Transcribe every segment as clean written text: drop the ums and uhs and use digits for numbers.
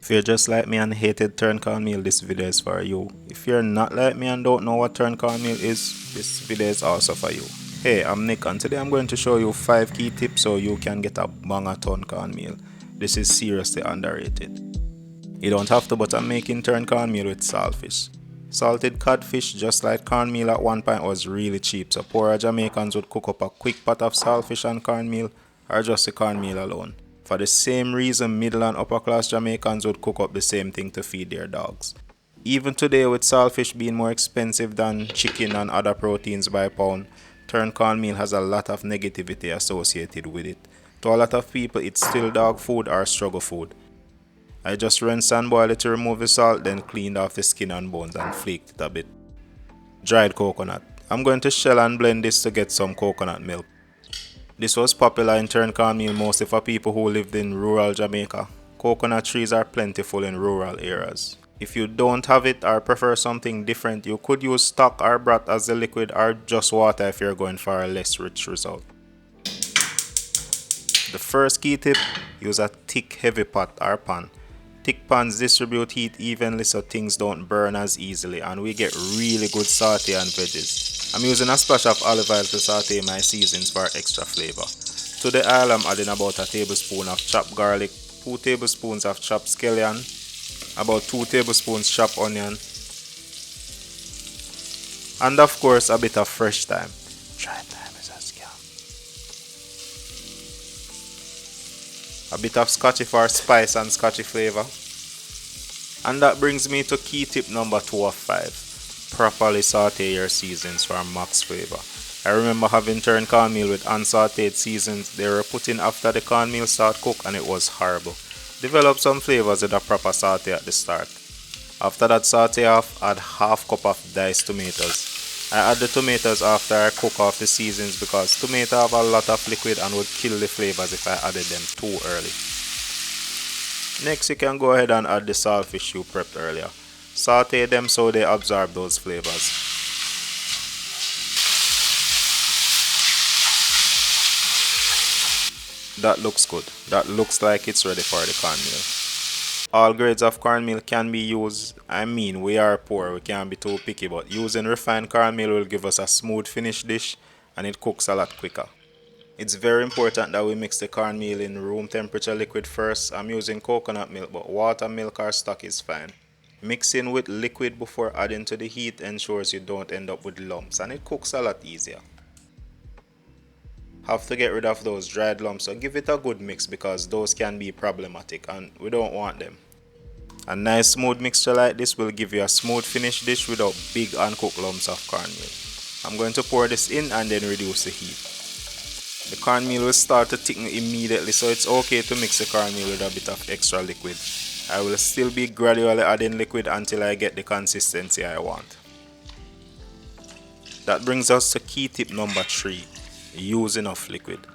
If you're just like me and hated turned cornmeal, this video is for you. If you're not like me and don't know what turned cornmeal is, this video is also for you. Hey, I'm Nick and today I'm going to show you 5 key tips so you can get a banger turned cornmeal. This is seriously underrated. You don't have to, but I'm making turned cornmeal with saltfish. Salted codfish, just like cornmeal at one point, was really cheap, so poorer Jamaicans would cook up a quick pot of saltfish and cornmeal, or just the cornmeal alone. For the same reason, middle and upper class Jamaicans would cook up the same thing to feed their dogs. Even today, with saltfish being more expensive than chicken and other proteins by pound, turned cornmeal has a lot of negativity associated with it. To a lot of people, it's still dog food or struggle food. I just rinsed and boiled it to remove the salt, then cleaned off the skin and bones and flaked it a bit. Dried coconut. I'm going to shell and blend this to get some coconut milk. This was popular in turned cornmeal mostly for people who lived in rural Jamaica. Coconut trees are plentiful in rural areas. If you don't have it or prefer something different, you could use stock or broth as the liquid or just water if you're going for a less rich result. The first key tip, use a thick heavy pot or pan. Thick pans distribute heat evenly so things don't burn as easily and we get really good sauté and veggies. I'm using a splash of olive oil to saute my seasonings for extra flavor. To the oil I'm adding about a tablespoon of chopped garlic, 2 tablespoons of chopped scallion, about 2 tablespoons chopped onion, and of course a bit of fresh thyme. Dried thyme is a scam. A bit of scotchy for spice and scotchy flavor. And that brings me to key tip number 2 of 5. Properly saute your seasonings for max flavor. I remember having turned cornmeal with unsauteed seasonings they were put in after the cornmeal start cook and it was horrible. Develop some flavors with a proper saute at the start. After that saute off, add half cup of diced tomatoes. I add the tomatoes after I cook off the seasonings because tomatoes have a lot of liquid and would kill the flavors if I added them too early. Next you can go ahead and add the saltfish you prepped earlier. Saute them so they absorb those flavors. That looks good. That looks like it's ready for the cornmeal. All grades of cornmeal can be used. I mean, we are poor, we can't be too picky, but using refined cornmeal will give us a smooth finished dish and it cooks a lot quicker. It's very important that we mix the cornmeal in room temperature liquid first. I'm using coconut milk, but water, milk or stock is fine. Mixing with liquid before adding to the heat ensures you don't end up with lumps and it cooks a lot easier. Have to get rid of those dried lumps, so give it a good mix because those can be problematic and we don't want them. A nice smooth mixture like this will give you a smooth finished dish without big uncooked lumps of cornmeal. I'm going to pour this in and then reduce the heat. The cornmeal will start to thicken immediately, so it's okay to mix the cornmeal with a bit of extra liquid. I will still be gradually adding liquid until I get the consistency I want. That brings us to key tip number 3. Use enough liquid.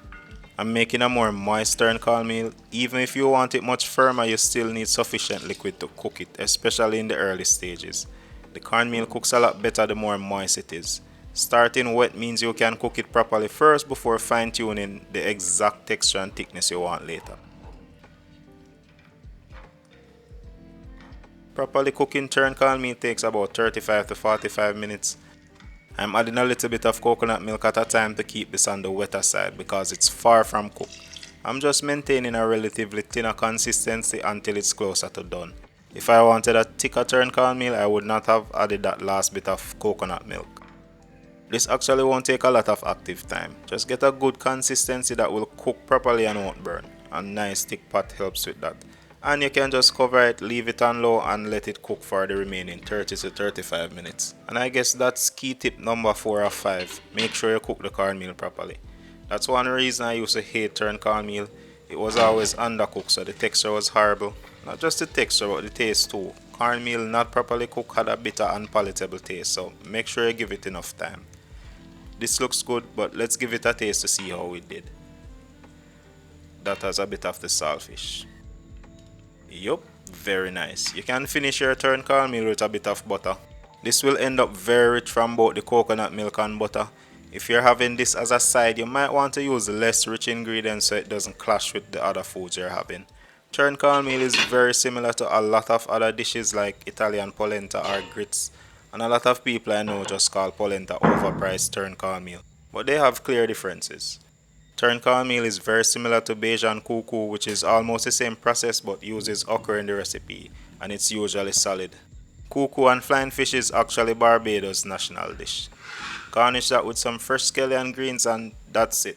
I'm making a more moist turned cornmeal. Even if you want it much firmer, you still need sufficient liquid to cook it, especially in the early stages. The cornmeal cooks a lot better the more moist it is. Starting wet means you can cook it properly first before fine-tuning the exact texture and thickness you want later. Properly cooking turned cornmeal takes about 35 to 45 minutes. I'm adding a little bit of coconut milk at a time to keep this on the wetter side because it's far from cooked. I'm just maintaining a relatively thinner consistency until it's closer to done. If I wanted a thicker turned cornmeal, I would not have added that last bit of coconut milk. This actually won't take a lot of active time. Just get a good consistency that will cook properly and won't burn. A nice thick pot helps with that. And you can just cover it, leave it on low and let it cook for the remaining 30 to 35 minutes. And I guess that's key tip number 4 of 5. Make sure you cook the cornmeal properly. That's one reason I used to hate turned cornmeal. It was always undercooked, so the texture was horrible. Not just the texture but the taste too. Cornmeal not properly cooked had a bitter unpalatable taste, so make sure you give it enough time. This looks good, but let's give it a taste to see how it did. That has a bit of the saltfish. Yup, very nice. You can finish your turned cornmeal with a bit of butter. This will end up very rich from both the coconut milk and butter. If you're having this as a side, you might want to use less rich ingredients so it doesn't clash with the other foods you're having. Turned cornmeal is very similar to a lot of other dishes like Italian polenta or grits, and a lot of people I know just call polenta overpriced turned cornmeal, but they have clear differences. Turned cornmeal is very similar to Bajan cuckoo, which is almost the same process but uses okra in the recipe, and it's usually solid. Cuckoo and flying fish is actually Barbados' national dish. Garnish that with some fresh scallion greens and that's it.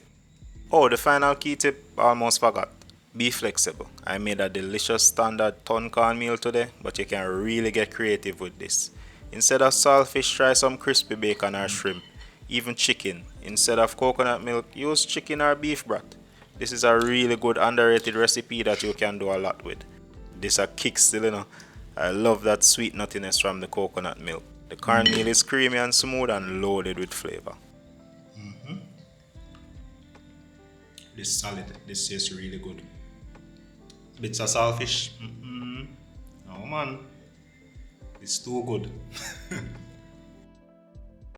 Oh, the final key tip, almost forgot. Be flexible. I made a delicious standard ton cornmeal today, but you can really get creative with this. Instead of saltfish, try some crispy bacon or shrimp. Even chicken. Instead of coconut milk, use chicken or beef broth. This is a really good underrated recipe that you can do a lot with. This a kick still, you know. I love that sweet nuttiness from the coconut milk. The cornmeal is creamy and smooth and loaded with flavor. This solid. This tastes really good. Bits of saltfish. Oh man, it's too good.